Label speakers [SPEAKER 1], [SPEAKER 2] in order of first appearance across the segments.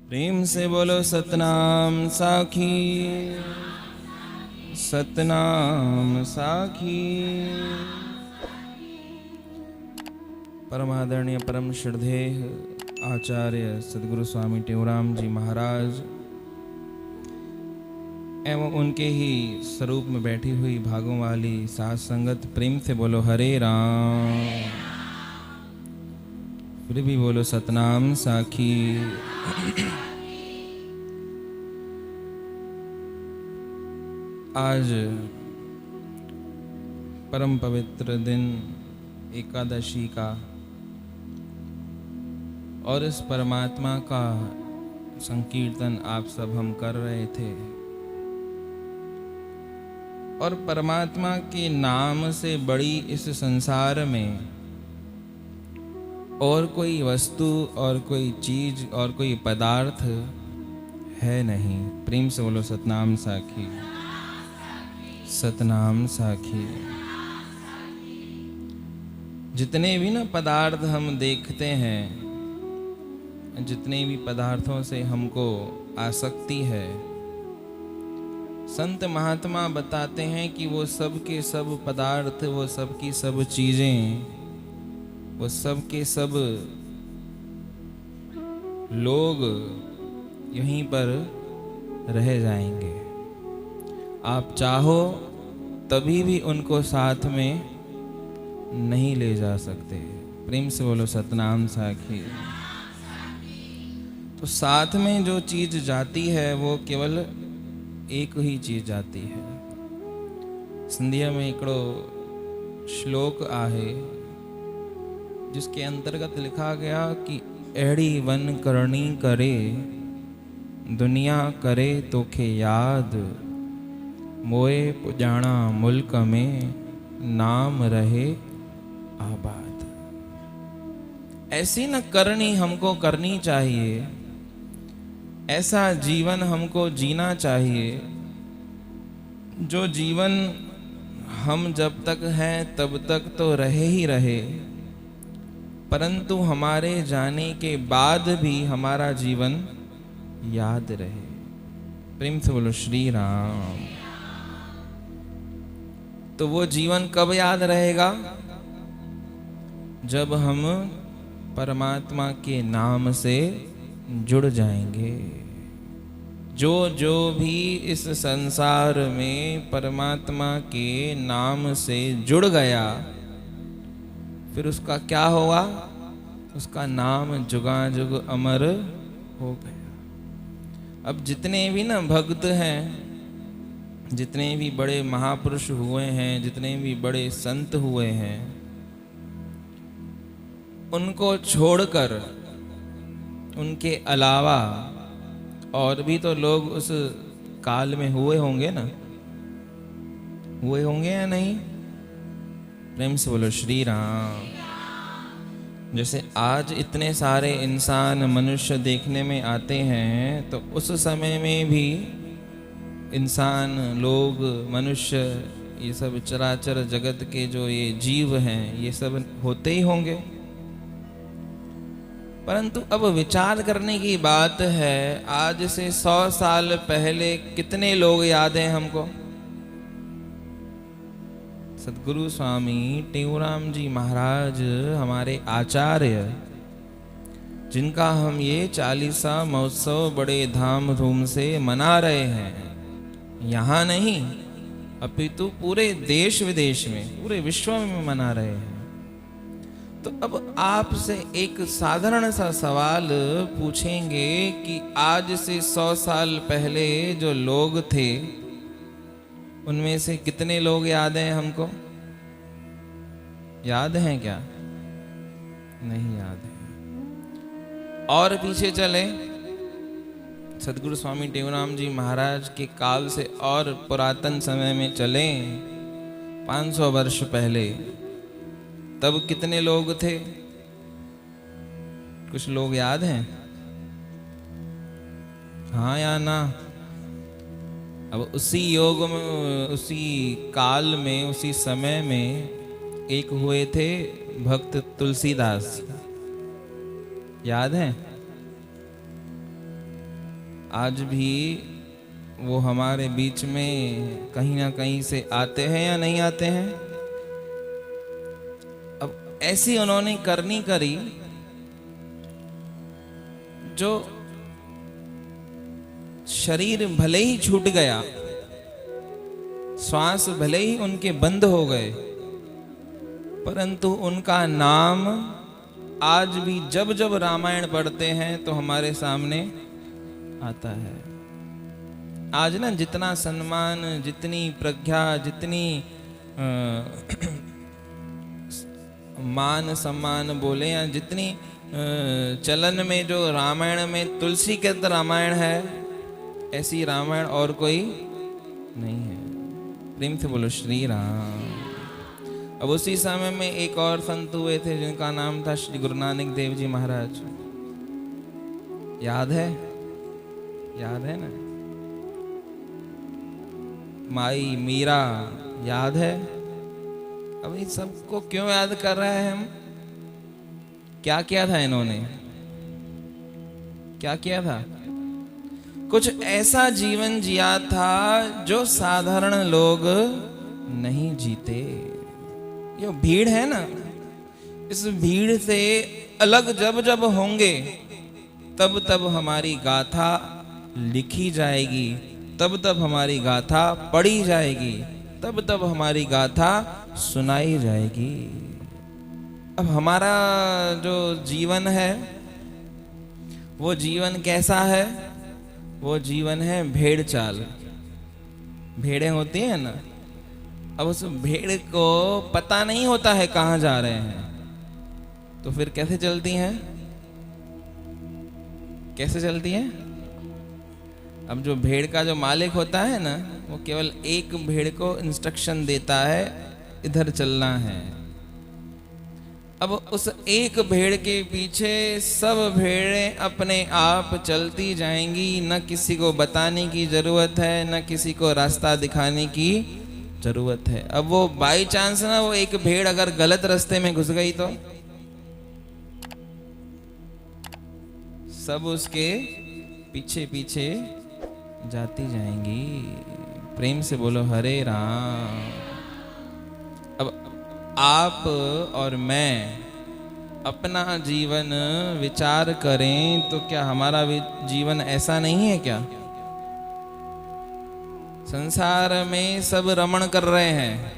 [SPEAKER 1] प्रेम से बोलो सतनाम साखी, सतनाम साखी। परम आदरणीय परम श्रद्धेय आचार्य सदगुरु स्वामी टेऊराम जी महाराज एवं उनके ही स्वरूप में बैठी हुई भागों वाली साध संगत, प्रेम से बोलो हरे राम, फिर भी बोलो सतनाम साखी। आज परम पवित्र दिन एकादशी का और इस परमात्मा का संकीर्तन आप सब हम कर रहे थे और परमात्मा के नाम से बड़ी इस संसार में और कोई वस्तु और कोई चीज और कोई पदार्थ है नहीं। प्रेम से बोलो सतनाम साखी, सतनाम साखी। जितने भी ना पदार्थ हम देखते हैं, जितने भी पदार्थों से हमको आसक्ति है, संत महात्मा बताते हैं कि वो सब के सब पदार्थ, वो सब की सब चीजें, वो सब के सब लोग यहीं पर रह जाएंगे। आप चाहो तभी भी उनको साथ में नहीं ले जा सकते। प्रेम से बोलो सतनाम साखी। तो साथ में जो चीज जाती है वो केवल एक ही चीज जाती है। संध्या में एकड़ो श्लोक आहे जिसके अंतर्गत लिखा गया कि एड़ी वन करनी करे, दुनिया करे तोखे याद, मोए पुजाणा मुल्क में, नाम रहे आबाद। ऐसी न करनी हमको करनी चाहिए, ऐसा जीवन हमको जीना चाहिए जो जीवन हम जब तक हैं तब तक तो रहे ही रहे, परंतु हमारे जाने के बाद भी हमारा जीवन याद रहे। प्रेम से बोलो श्री राम। तो वो जीवन कब याद रहेगा? जब हम परमात्मा के नाम से जुड़ जाएंगे। जो जो भी इस संसार में परमात्मा के नाम से जुड़ गया, फिर उसका क्या होगा? उसका नाम जुगाजुग अमर हो गया। अब जितने भी ना भक्त हैं, जितने भी बड़े महापुरुष हुए हैं, जितने भी बड़े संत हुए हैं, उनको छोड़कर उनके अलावा और भी तो लोग उस काल में हुए होंगे ना, हुए होंगे या नहीं? प्रेम से बोलो श्री राम। जैसे आज इतने सारे इंसान मनुष्य देखने में आते हैं, तो उस समय में भी इंसान, लोग, मनुष्य, ये सब चराचर जगत के जो ये जीव हैं, ये सब होते ही होंगे। परंतु अब विचार करने की बात है, आज से 100 साल पहले कितने लोग याद हैं हमको? सदगुरु स्वामी टेऊराम जी महाराज हमारे आचार्य, जिनका हम ये 40वां महोत्सव बड़े धाम-धूम से मना रहे हैं, यहाँ नहीं अपितु पूरे देश विदेश में, पूरे विश्व में मना रहे हैं। तो अब आपसे एक साधारण सा सवाल पूछेंगे कि आज से 100 साल पहले जो लोग थे, उनमें से कितने लोग याद हैं हमको? याद हैं क्या? नहीं याद है। और पीछे चले, सदगुरु स्वामी टेऊराम जी महाराज के काल से और पुरातन समय में चले, 500 वर्ष पहले, तब कितने लोग थे? कुछ लोग याद हैं? हाँ या ना? अब उसी योग में, उसी काल में, उसी समय में एक हुए थे भक्त तुलसीदास। याद है? आज भी वो हमारे बीच में कहीं ना कहीं से आते हैं या नहीं आते हैं। अब ऐसी उन्होंने करनी करी जो शरीर भले ही छूट गया, श्वास भले ही उनके बंद हो गए, परंतु उनका नाम आज भी जब जब रामायण पढ़ते हैं तो हमारे सामने आता है। आज ना जितना सम्मान, जितनी प्रज्ञा, जितनी मान सम्मान बोले, या जितनी चलन में जो रामायण में तुलसी के रामायण है, ऐसी रामायण और कोई नहीं है। प्रेम से बोलो श्री राम। अब उसी समय में एक और संत हुए थे जिनका नाम था श्री गुरु नानक देव जी महाराज। याद है? याद है ना? माई मीरा याद है? अब इन सबको क्यों याद कर रहे हैं हम? क्या किया था इन्होंने? क्या किया था? कुछ ऐसा जीवन जिया था जो साधारण लोग नहीं जीते। ये भीड़ है ना, इस भीड़ से अलग जब जब होंगे तब तब हमारी गाथा लिखी जाएगी, तब तब हमारी गाथा पढ़ी जाएगी, तब तब हमारी गाथा सुनाई जाएगी। अब हमारा जो जीवन है वो जीवन कैसा है? वो जीवन है भेड़ चाल। भेड़ें होती हैं ना, अब उस भेड़ को पता नहीं होता है कहाँ जा रहे हैं, तो फिर कैसे चलती हैं? कैसे चलती हैं? अब जो भेड़ का जो मालिक होता है ना, वो केवल एक भेड़ को इंस्ट्रक्शन देता है, इधर चलना है। अब उस एक भेड़ के पीछे सब भेड़ें अपने आप चलती जाएंगी, न किसी को बताने की जरूरत है, न किसी को रास्ता दिखाने की जरूरत है। अब वो बाई चांस ना, वो एक भेड़ अगर गलत रास्ते में घुस गई तो सब उसके पीछे पीछे जाती जाएंगी। प्रेम से बोलो हरे राम। अब आप और मैं अपना जीवन विचार करें तो क्या हमारा जीवन ऐसा नहीं है क्या? संसार में सब रमण कर रहे हैं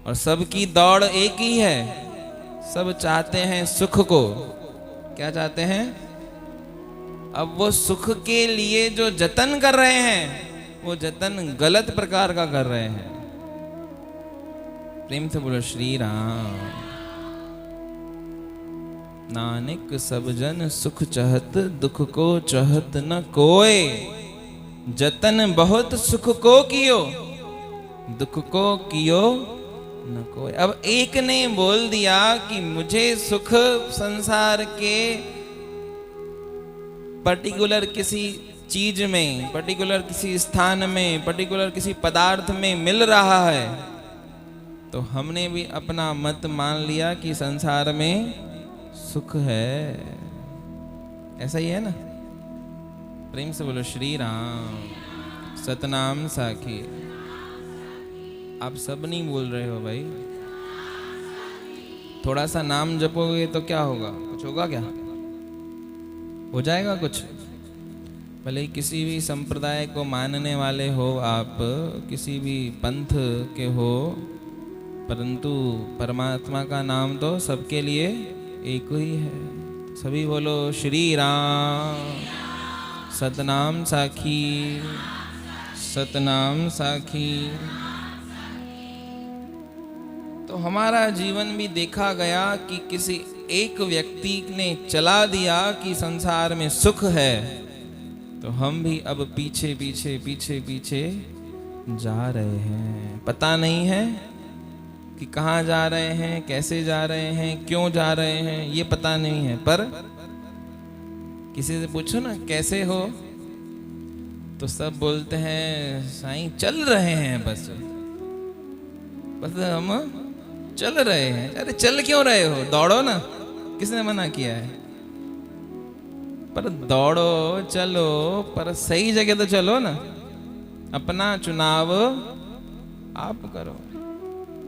[SPEAKER 1] और सबकी दौड़ एक ही है। सब चाहते हैं सुख को। क्या चाहते हैं? अब वो सुख के लिए जो जतन कर रहे हैं, वो जतन गलत प्रकार का कर रहे हैं। प्रेम से बोलो श्री राम। नानक सब जन सुख चहत, दुख को चहत न कोय। जतन बहुत सुख को कियो, दुख को कियो न कोई। अब एक ने बोल दिया कि मुझे सुख संसार के पर्टिकुलर किसी चीज में, पर्टिकुलर किसी स्थान में, पर्टिकुलर किसी पदार्थ में मिल रहा है, तो हमने भी अपना मत मान लिया कि संसार में सुख है। ऐसा ही है ना? प्रेम से बोलो श्री राम। सतनाम साखी। आप सब नहीं बोल रहे हो भाई। थोड़ा सा नाम जपोगे तो क्या होगा? कुछ होगा क्या? हो जाएगा कुछ? भले ही किसी भी संप्रदाय को मानने वाले हो आप, किसी भी पंथ के हो, परंतु परमात्मा का नाम तो सबके लिए एक ही है। सभी बोलो श्री राम। सतनाम साखी, सतनाम साखी। तो हमारा जीवन भी देखा गया कि किसी एक व्यक्ति ने चला दिया कि संसार में सुख है, तो हम भी अब पीछे पीछे पीछे पीछे जा रहे हैं। पता नहीं है कि कहाँ जा रहे हैं, कैसे जा रहे हैं, क्यों जा रहे हैं, ये पता नहीं है। पर किसी से पूछो ना कैसे हो, तो सब बोलते हैं साईं चल रहे हैं, बस हम चल रहे हैं। अरे चल क्यों रहे हो? दौड़ो ना। किसने मना किया है? पर दौड़ो चलो, पर सही जगह तो चलो ना। अपना चुनाव आप करो।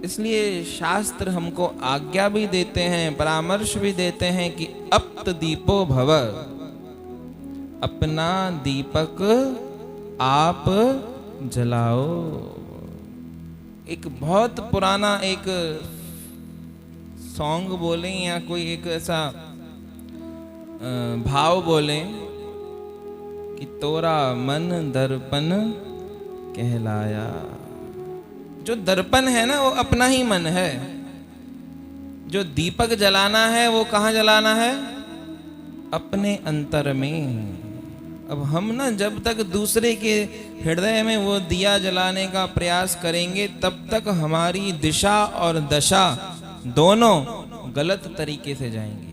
[SPEAKER 1] इसलिए शास्त्र हमको आज्ञा भी देते हैं, परामर्श भी देते हैं कि अप्त दीपो भव, अपना दीपक आप जलाओ। एक बहुत पुराना एक सॉन्ग बोलें या कोई एक ऐसा भाव बोलें कि तोरा मन दर्पण कहलाया। जो दर्पण है ना वो अपना ही मन है। जो दीपक जलाना है वो कहाँ जलाना है? अपने अंतर में। अब हम ना जब तक दूसरे के हृदय में वो दिया जलाने का प्रयास करेंगे तब तक हमारी दिशा और दशा दोनों गलत तरीके से जाएंगे।